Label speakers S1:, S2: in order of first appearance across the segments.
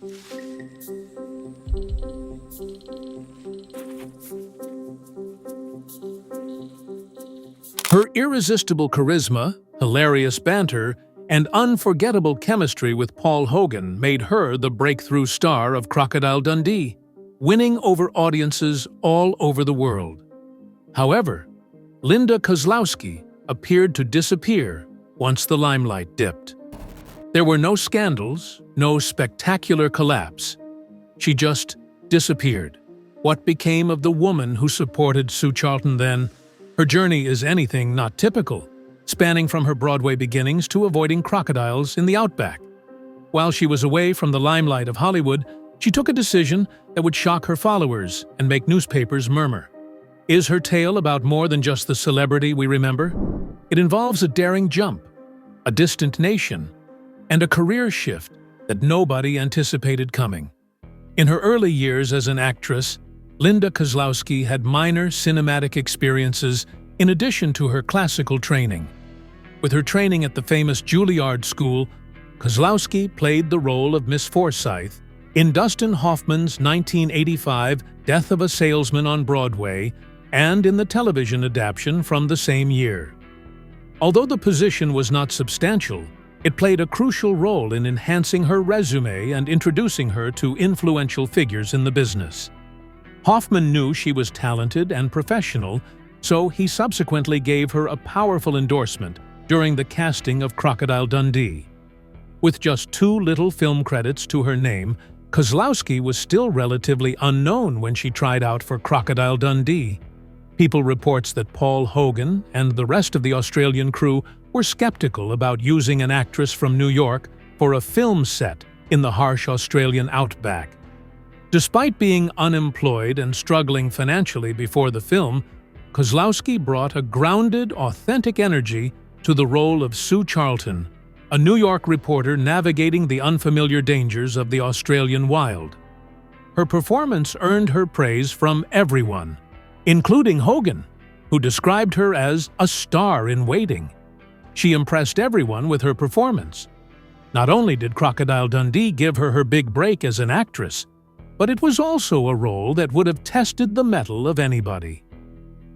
S1: Her irresistible charisma, hilarious banter, and unforgettable chemistry with Paul Hogan made her the breakthrough star of Crocodile Dundee, winning over audiences all over the world. However, Linda Kozlowski appeared to disappear once the limelight dipped. There were no scandals, no spectacular collapse. She just disappeared. What became of the woman who supported Sue Charlton then? Her journey is anything not typical, spanning from her Broadway beginnings to avoiding crocodiles in the outback. While she was away from the limelight of Hollywood, she took a decision that would shock her followers and make newspapers murmur. Is her tale about more than just the celebrity we remember? It involves a daring jump, a distant nation, and a career shift that nobody anticipated coming. In her early years as an actress, Linda Kozlowski had minor cinematic experiences in addition to her classical training. With her training at the famous Juilliard School, Kozlowski played the role of Miss Forsyth in Dustin Hoffman's 1985 Death of a Salesman on Broadway and in the television adaptation from the same year. Although the position was not substantial, it played a crucial role in enhancing her resume and introducing her to influential figures in the business. Hoffman knew she was talented and professional, so he subsequently gave her a powerful endorsement during the casting of Crocodile Dundee. With just 2 little film credits to her name, Kozlowski was still relatively unknown when she tried out for Crocodile Dundee. People reports that Paul Hogan and the rest of the Australian crew were skeptical about using an actress from New York for a film set in the harsh Australian outback. Despite being unemployed and struggling financially before the film, Kozlowski brought a grounded, authentic energy to the role of Sue Charlton, a New York reporter navigating the unfamiliar dangers of the Australian wild. Her performance earned her praise from everyone, including Hogan, who described her as a star in waiting. She impressed everyone with her performance. Not only did Crocodile Dundee give her her big break as an actress, but it was also a role that would have tested the mettle of anybody.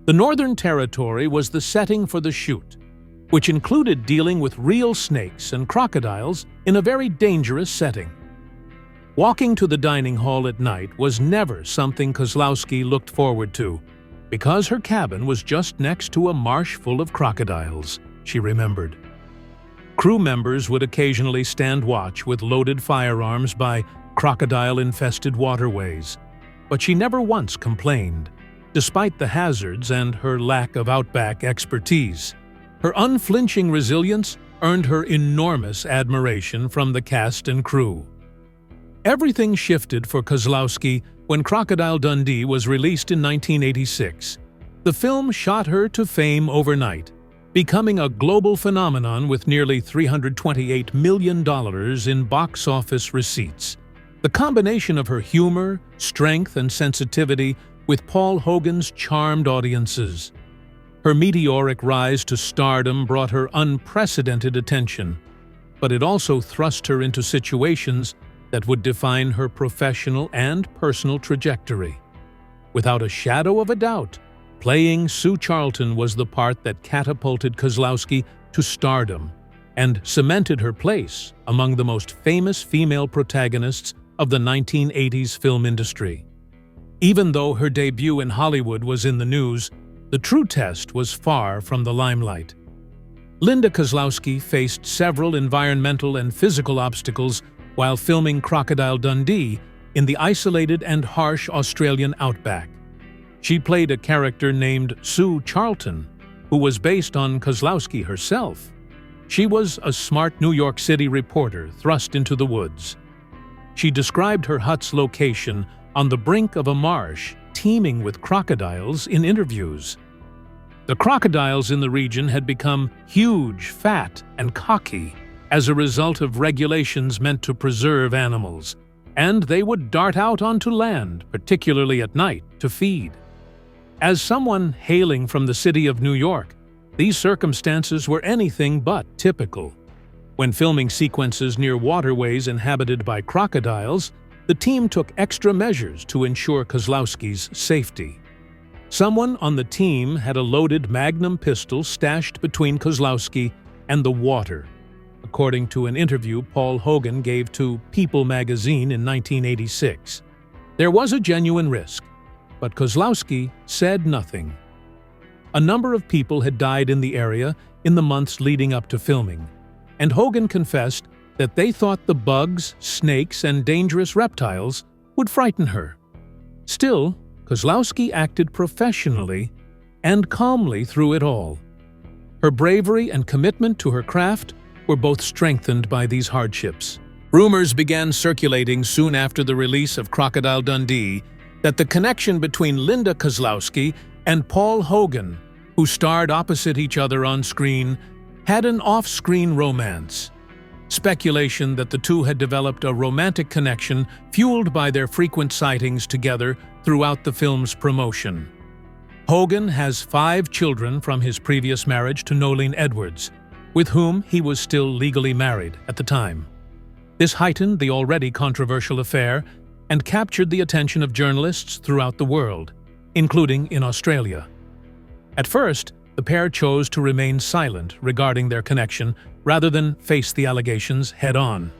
S1: The Northern Territory was the setting for the shoot, which included dealing with real snakes and crocodiles in a very dangerous setting. Walking to the dining hall at night was never something Kozlowski looked forward to, because her cabin was just next to a marsh full of crocodiles, she remembered. Crew members would occasionally stand watch with loaded firearms by crocodile-infested waterways, but she never once complained, despite the hazards and her lack of outback expertise. Her unflinching resilience earned her enormous admiration from the cast and crew. Everything shifted for Kozlowski when Crocodile Dundee was released in 1986. The film shot her to fame overnight, becoming a global phenomenon with nearly $328 million in box office receipts. The combination of her humor, strength, and sensitivity with Paul Hogan's charmed audiences. Her meteoric rise to stardom brought her unprecedented attention, but it also thrust her into situations that would define her professional and personal trajectory. Without a shadow of a doubt, playing Sue Charlton was the part that catapulted Kozlowski to stardom and cemented her place among the most famous female protagonists of the 1980s film industry. Even though her debut in Hollywood was in the news, the true test was far from the limelight. Linda Kozlowski faced several environmental and physical obstacles while filming Crocodile Dundee in the isolated and harsh Australian outback. She played a character named Sue Charlton, who was based on Kozlowski herself. She was a smart New York City reporter thrust into the woods. She described her hut's location on the brink of a marsh teeming with crocodiles in interviews. The crocodiles in the region had become huge, fat, and cocky as a result of regulations meant to preserve animals, and they would dart out onto land, particularly at night, to feed. As someone hailing from the city of New York, these circumstances were anything but typical. When filming sequences near waterways inhabited by crocodiles, the team took extra measures to ensure Kozlowski's safety. Someone on the team had a loaded Magnum pistol stashed between Kozlowski and the water, according to an interview Paul Hogan gave to People magazine in 1986. There was a genuine risk, but Kozlowski said nothing. A number of people had died in the area in the months leading up to filming, and Hogan confessed that they thought the bugs, snakes, and dangerous reptiles would frighten her. Still, Kozlowski acted professionally and calmly through it all. Her bravery and commitment to her craft were both strengthened by these hardships. Rumors began circulating soon after the release of Crocodile Dundee that the connection between Linda Kozlowski and Paul Hogan, who starred opposite each other on screen, had an off-screen romance. Speculation that the two had developed a romantic connection fueled by their frequent sightings together throughout the film's promotion. Hogan has 5 children from his previous marriage to Nolene Edwards, with whom he was still legally married at the time. This heightened the already controversial affair and captured the attention of journalists throughout the world, including in Australia. At first, the pair chose to remain silent regarding their connection rather than face the allegations head-on.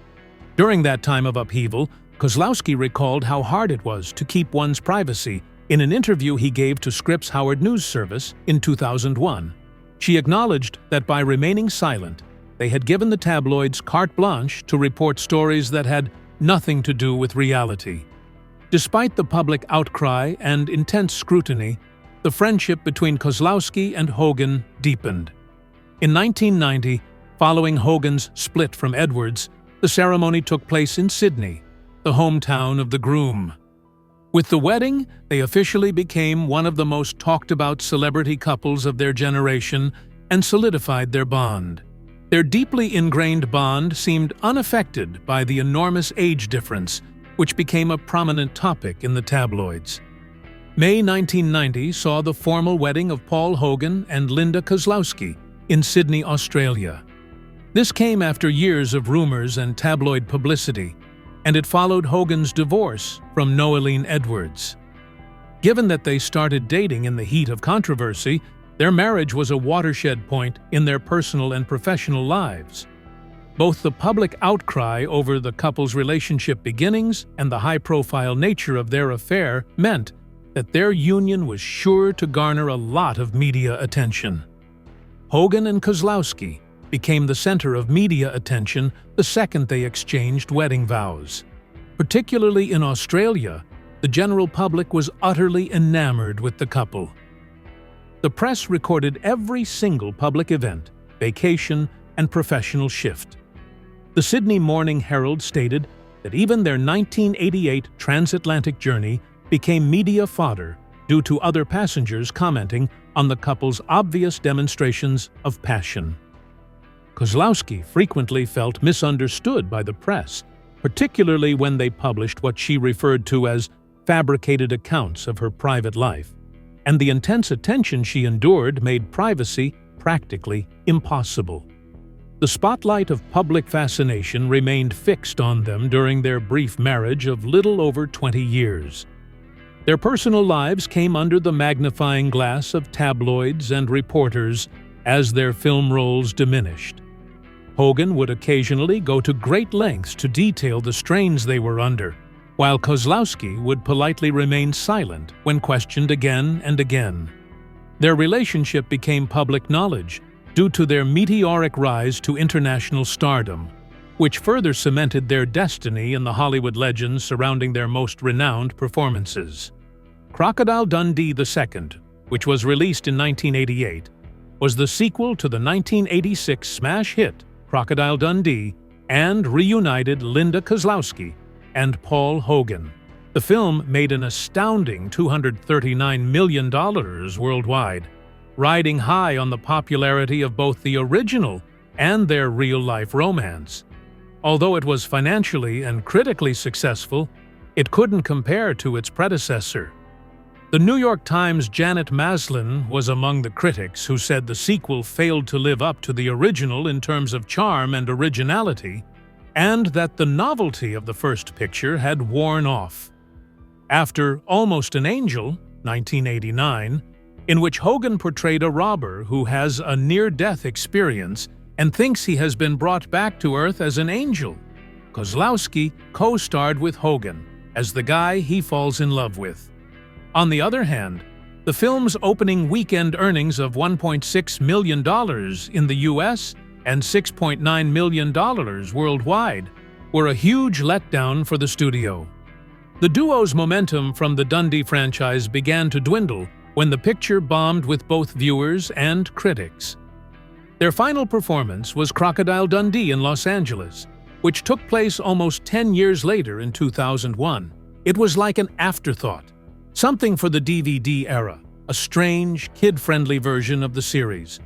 S1: During that time of upheaval, Kozlowski recalled how hard it was to keep one's privacy in an interview he gave to Scripps Howard News Service in 2001. She acknowledged that by remaining silent, they had given the tabloids carte blanche to report stories that had nothing to do with reality. Despite the public outcry and intense scrutiny, the friendship between Kozlowski and Hogan deepened. In 1990, following Hogan's split from Edwards, the ceremony took place in Sydney, the hometown of the groom. With the wedding, they officially became one of the most talked-about celebrity couples of their generation and solidified their bond. Their deeply ingrained bond seemed unaffected by the enormous age difference, which became a prominent topic in the tabloids. May 1990 saw the formal wedding of Paul Hogan and Linda Kozlowski in Sydney, Australia. This came after years of rumors and tabloid publicity, and it followed Hogan's divorce from Nolene Edwards. Given that they started dating in the heat of controversy, their marriage was a watershed point in their personal and professional lives. Both the public outcry over the couple's relationship beginnings and the high-profile nature of their affair meant that their union was sure to garner a lot of media attention. Hogan and Kozlowski became the center of media attention the second they exchanged wedding vows. Particularly in Australia, the general public was utterly enamored with the couple. The press recorded every single public event, vacation, and professional shift. The Sydney Morning Herald stated that even their 1988 transatlantic journey became media fodder due to other passengers commenting on the couple's obvious demonstrations of passion. Kozlowski frequently felt misunderstood by the press, particularly when they published what she referred to as fabricated accounts of her private life, and the intense attention she endured made privacy practically impossible. The spotlight of public fascination remained fixed on them during their brief marriage of little over 20 years. Their personal lives came under the magnifying glass of tabloids and reporters as their film roles diminished. Hogan would occasionally go to great lengths to detail the strains they were under, while Kozlowski would politely remain silent when questioned again and again. Their relationship became public knowledge due to their meteoric rise to international stardom, which further cemented their destiny in the Hollywood legends surrounding their most renowned performances. Crocodile Dundee II, which was released in 1988, was the sequel to the 1986 smash hit Crocodile Dundee and reunited Linda Kozlowski and Paul Hogan. The film made an astounding $239 million worldwide, riding high on the popularity of both the original and their real-life romance. Although it was financially and critically successful, it couldn't compare to its predecessor. The New York Times' Janet Maslin was among the critics who said the sequel failed to live up to the original in terms of charm and originality, and that the novelty of the first picture had worn off. After Almost an Angel, 1989, in which Hogan portrayed a robber who has a near-death experience and thinks he has been brought back to Earth as an angel, Kozlowski co-starred with Hogan as the guy he falls in love with. On the other hand, the film's opening weekend earnings of $1.6 million in the US and $6.9 million worldwide were a huge letdown for the studio. The duo's momentum from the Dundee franchise began to dwindle when the picture bombed with both viewers and critics. Their final performance was Crocodile Dundee in Los Angeles, which took place almost 10 years later in 2001. It was like an afterthought, something for the DVD era, a strange, kid-friendly version of the series.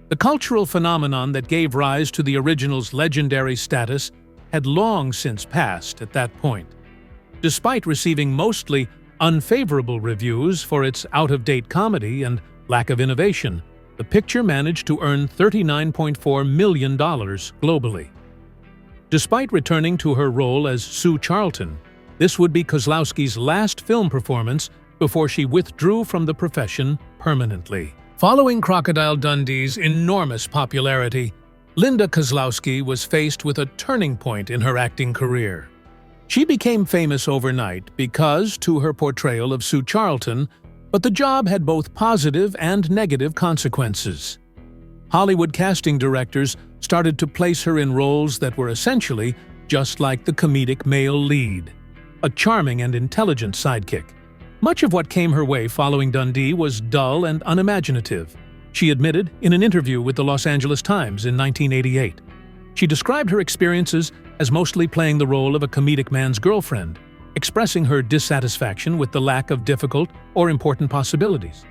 S1: The cultural phenomenon that gave rise to the original's legendary status had long since passed at that point. Despite receiving mostly unfavorable reviews for its out-of-date comedy and lack of innovation, the picture managed to earn $39.4 million globally. Despite returning to her role as Sue Charlton, this would be Kozlowski's last film performance before she withdrew from the profession permanently. Following Crocodile Dundee's enormous popularity, Linda Kozlowski was faced with a turning point in her acting career. She became famous overnight because to her portrayal of Sue Charlton, but the job had both positive and negative consequences. Hollywood casting directors started to place her in roles that were essentially just like the comedic male lead, a charming and intelligent sidekick. Much of what came her way following Dundee was dull and unimaginative, she admitted in an interview with the Los Angeles Times in 1988. She described her experiences as mostly playing the role of a comedic man's girlfriend, expressing her dissatisfaction with the lack of difficult or important possibilities.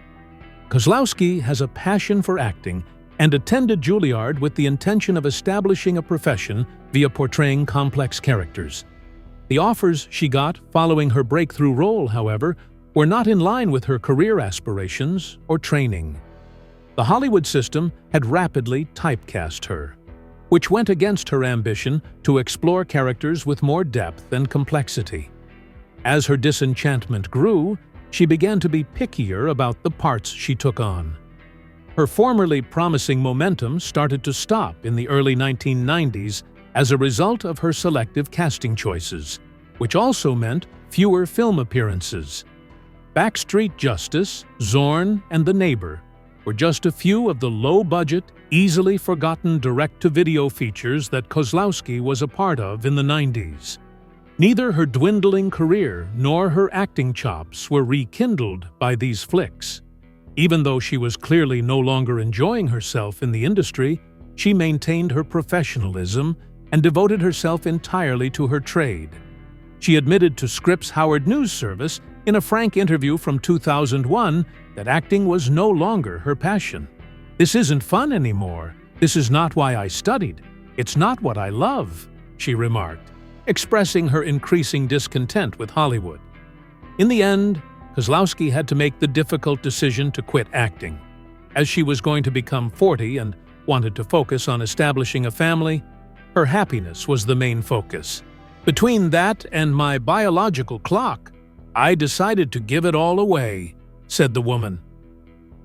S1: Kozlowski has a passion for acting and attended Juilliard with the intention of establishing a profession via portraying complex characters. The offers she got following her breakthrough role, however, were not in line with her career aspirations or training. The Hollywood system had rapidly typecast her, which went against her ambition to explore characters with more depth and complexity. As her disenchantment grew, she began to be pickier about the parts she took on. Her formerly promising momentum started to stop in the early 1990s as a result of her selective casting choices, which also meant fewer film appearances. Backstreet Justice, Zorn, and The Neighbor were just a few of the low-budget, easily forgotten direct-to-video features that Kozlowski was a part of in the 90s. Neither her dwindling career nor her acting chops were rekindled by these flicks. Even though she was clearly no longer enjoying herself in the industry, she maintained her professionalism and devoted herself entirely to her trade. She admitted to Scripps Howard News Service in a frank interview from 2001 that acting was no longer her passion. "This isn't fun anymore. This is not why I studied. It's not what I love," she remarked, expressing her increasing discontent with Hollywood. In the end, Kozlowski had to make the difficult decision to quit acting. As she was going to become 40 and wanted to focus on establishing a family, her happiness was the main focus. "Between that and my biological clock, I decided to give it all away," said the woman.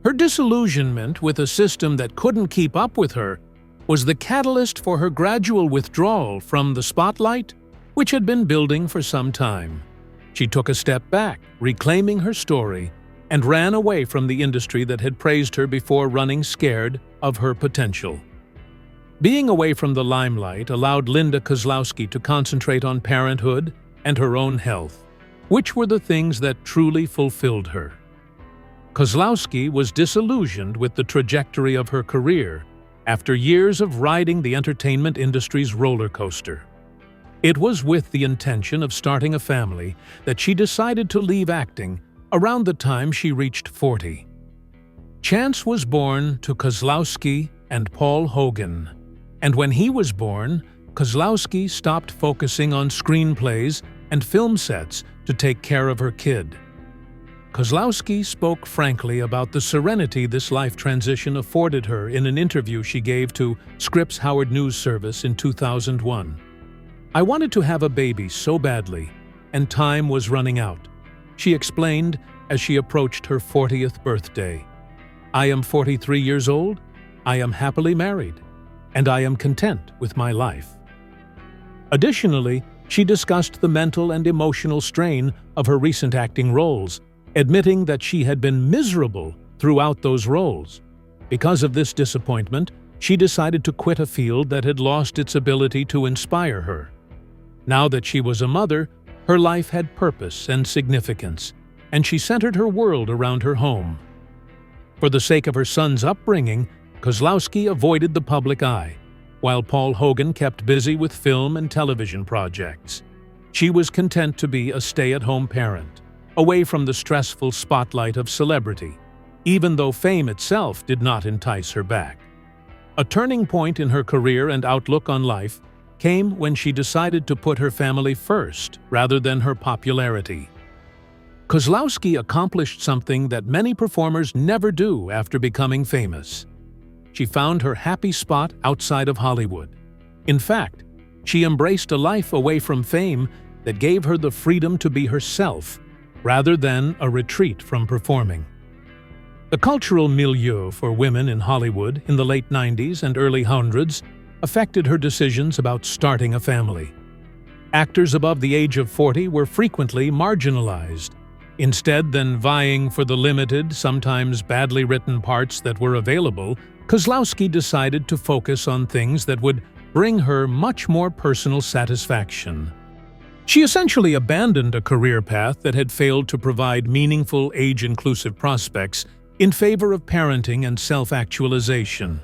S1: Her disillusionment with a system that couldn't keep up with her was the catalyst for her gradual withdrawal from the spotlight, which had been building for some time. She took a step back, reclaiming her story, and ran away from the industry that had praised her before running scared of her potential. Being away from the limelight allowed Linda Kozlowski to concentrate on parenthood and her own health, which were the things that truly fulfilled her. Kozlowski was disillusioned with the trajectory of her career after years of riding the entertainment industry's roller coaster. It was with the intention of starting a family that she decided to leave acting around the time she reached 40. Chance was born to Kozlowski and Paul Hogan, and when he was born, Kozlowski stopped focusing on screenplays and film sets to take care of her kid. Kozlowski spoke frankly about the serenity this life transition afforded her in an interview she gave to Scripps Howard News Service in 2001. "I wanted to have a baby so badly, and time was running out," she explained as she approached her 40th birthday. "I am 43 years old, I am happily married, and I am content with my life." Additionally, she discussed the mental and emotional strain of her recent acting roles, admitting that she had been miserable throughout those roles. Because of this disappointment, she decided to quit a field that had lost its ability to inspire her. Now that she was a mother, her life had purpose and significance, and she centered her world around her home. For the sake of her son's upbringing, Kozlowski avoided the public eye, while Paul Hogan kept busy with film and television projects. She was content to be a stay-at-home parent, away from the stressful spotlight of celebrity, even though fame itself did not entice her back. A turning point in her career and outlook on life came when she decided to put her family first rather than her popularity. Kozlowski accomplished something that many performers never do after becoming famous. She found her happy spot outside of Hollywood. In fact, she embraced a life away from fame that gave her the freedom to be herself, rather than a retreat from performing. The cultural milieu for women in Hollywood in the late 90s and early hundreds affected her decisions about starting a family. Actors above the age of 40 were frequently marginalized. Instead than vying for the limited, sometimes badly written parts that were available, Kozlowski decided to focus on things that would bring her much more personal satisfaction. She essentially abandoned a career path that had failed to provide meaningful age-inclusive prospects in favor of parenting and self-actualization.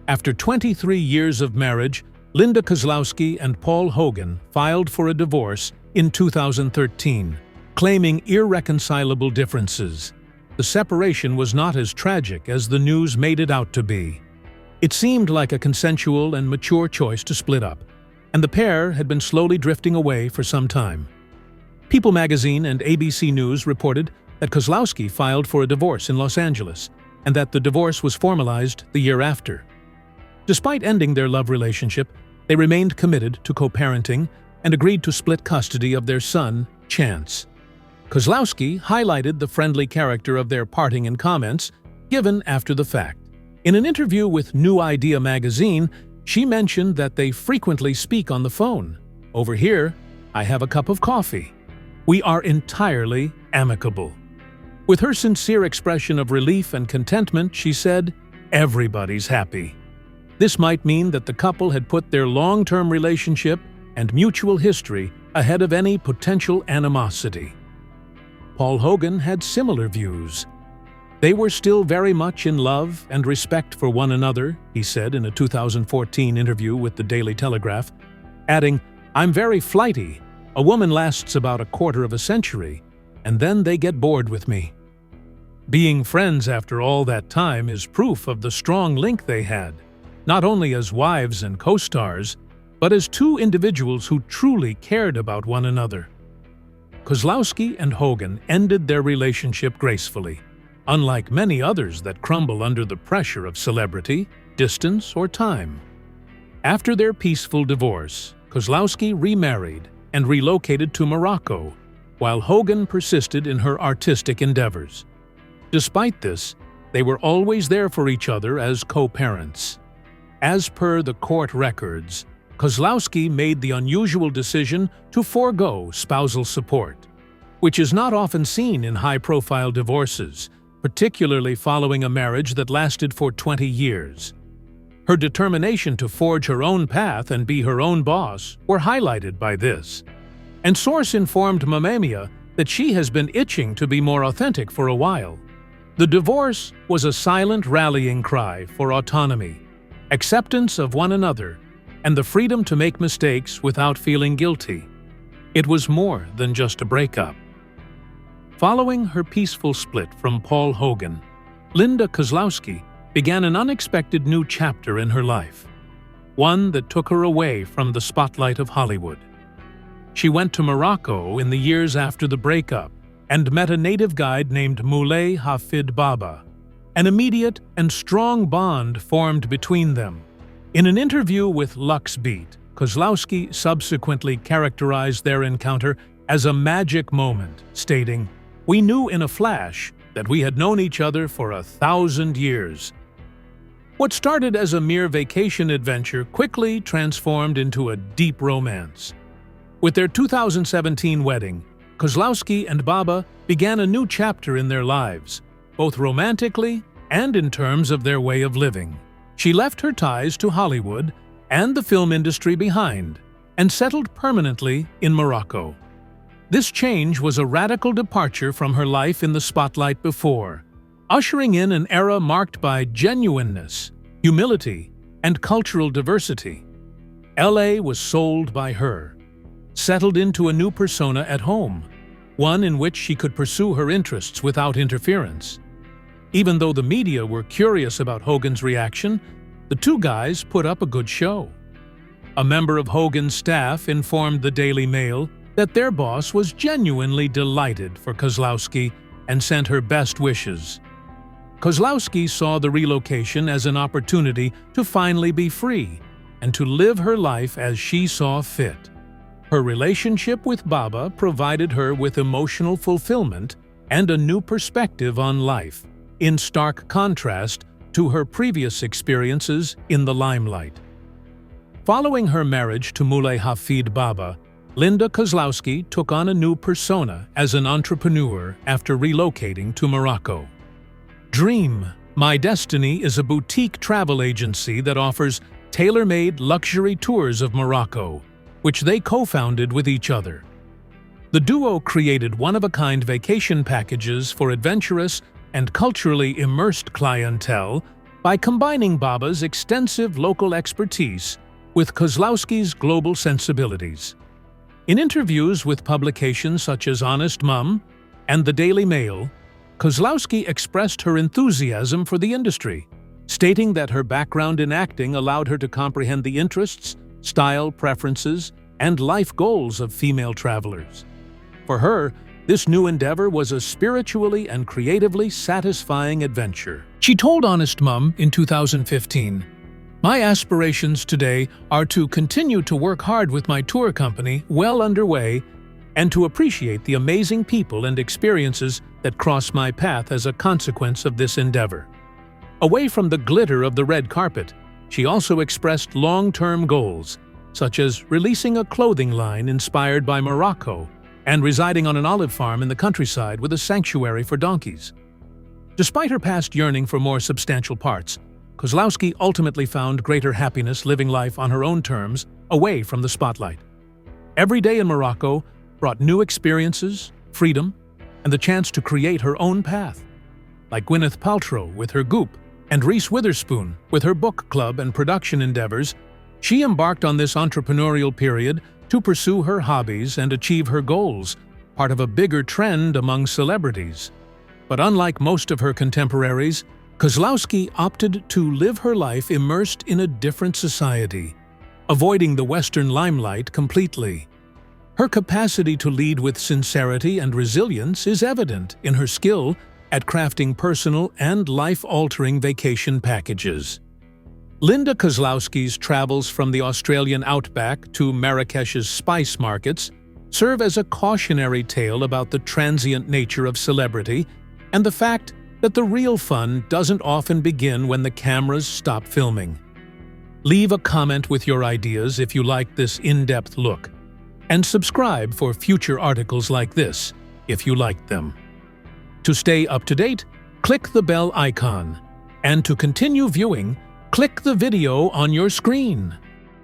S1: After 23 years of marriage, Linda Kozlowski and Paul Hogan filed for a divorce in 2013, claiming irreconcilable differences. The separation was not as tragic as the news made it out to be. It seemed like a consensual and mature choice to split up, and the pair had been slowly drifting away for some time. People magazine and ABC News reported that Kozlowski filed for a divorce in Los Angeles, and that the divorce was formalized the year after. Despite ending their love relationship, they remained committed to co-parenting and agreed to split custody of their son, Chance. Kozlowski highlighted the friendly character of their parting in comments given after the fact. In an interview with New Idea magazine, she mentioned that they frequently speak on the phone. "Over here, I have a cup of coffee. We are entirely amicable." With her sincere expression of relief and contentment, she said, "Everybody's happy." This might mean that the couple had put their long-term relationship and mutual history ahead of any potential animosity. Paul Hogan had similar views. They were still very much in love and respect for one another, he said in a 2014 interview with the Daily Telegraph, adding, "I'm very flighty. A woman lasts about a quarter of a century, and then they get bored with me." Being friends after all that time is proof of the strong link they had, not only as wives and co-stars, but as two individuals who truly cared about one another. Kozlowski and Hogan ended their relationship gracefully, unlike many others that crumble under the pressure of celebrity, distance, or time. After their peaceful divorce, Kozlowski remarried and relocated to Morocco, while Hogan persisted in her artistic endeavors. Despite this, they were always there for each other as co-parents. As per the court records, Kozlowski made the unusual decision to forego spousal support, which is not often seen in high-profile divorces, particularly following a marriage that lasted for 20 years. Her determination to forge her own path and be her own boss were highlighted by this. And source informed Mamamia that she has been itching to be more authentic for a while. The divorce was a silent rallying cry for autonomy, acceptance of one another, and the freedom to make mistakes without feeling guilty. It was more than just a breakup. Following her peaceful split from Paul Hogan, Linda Kozlowski began an unexpected new chapter in her life, one that took her away from the spotlight of Hollywood. She went to Morocco in the years after the breakup and met a native guide named Muley Hafid Baba. An immediate and strong bond formed between them. In an interview with LuxBeat, Kozlowski subsequently characterized their encounter as a magic moment, stating, "We knew in a flash that we had known each other for 1,000 years." What started as a mere vacation adventure quickly transformed into a deep romance. With their 2017 wedding, Kozlowski and Baba began a new chapter in their lives, both romantically and in terms of their way of living. She left her ties to Hollywood and the film industry behind and settled permanently in Morocco. This change was a radical departure from her life in the spotlight before, ushering in an era marked by genuineness, humility, and cultural diversity. LA was sold by her, settled into a new persona at home, one in which she could pursue her interests without interference. Even though the media were curious about Hogan's reaction, the two guys put up a good show. A member of Hogan's staff informed the Daily Mail that their boss was genuinely delighted for Kozlowski and sent her best wishes. Kozlowski saw the relocation as an opportunity to finally be free and to live her life as she saw fit. Her relationship with Baba provided her with emotional fulfillment and a new perspective on life, in stark contrast to her previous experiences in the limelight. Following her marriage to Muley Hafid Baba, Linda Kozlowski took on a new persona as an entrepreneur after relocating to Morocco. Dream, My Destiny is a boutique travel agency that offers tailor-made luxury tours of Morocco, which they co-founded with each other. The duo created one-of-a-kind vacation packages for adventurous and culturally immersed clientele by combining Baba's extensive local expertise with Kozlowski's global sensibilities. In interviews with publications such as Honest Mum and the Daily Mail, Kozlowski expressed her enthusiasm for the industry, stating that her background in acting allowed her to comprehend the interests, style preferences, and life goals of female travelers. For her, this new endeavor was a spiritually and creatively satisfying adventure. She told Honest Mum in 2015, "My aspirations today are to continue to work hard with my tour company well underway and to appreciate the amazing people and experiences that cross my path as a consequence of this endeavor." Away from the glitter of the red carpet, she also expressed long-term goals, such as releasing a clothing line inspired by Morocco and residing on an olive farm in the countryside with a sanctuary for donkeys. Despite her past yearning for more substantial parts, Kozlowski ultimately found greater happiness living life on her own terms, away from the spotlight. Every day in Morocco brought new experiences, freedom, and the chance to create her own path. Like Gwyneth Paltrow with her Goop and Reese Witherspoon with her book club and production endeavors, she embarked on this entrepreneurial period to pursue her hobbies and achieve her goals, part of a bigger trend among celebrities. But unlike most of her contemporaries, Kozlowski opted to live her life immersed in a different society, avoiding the Western limelight completely. Her capacity to lead with sincerity and resilience is evident in her skill at crafting personal and life-altering vacation packages. Linda Kozlowski's travels from the Australian outback to Marrakesh's spice markets serve as a cautionary tale about the transient nature of celebrity and the fact that the real fun doesn't often begin when the cameras stop filming. Leave a comment with your ideas if you like this in-depth look, and subscribe for future articles like this if you liked them. To stay up to date, click the bell icon, and to continue viewing, click the video on your screen.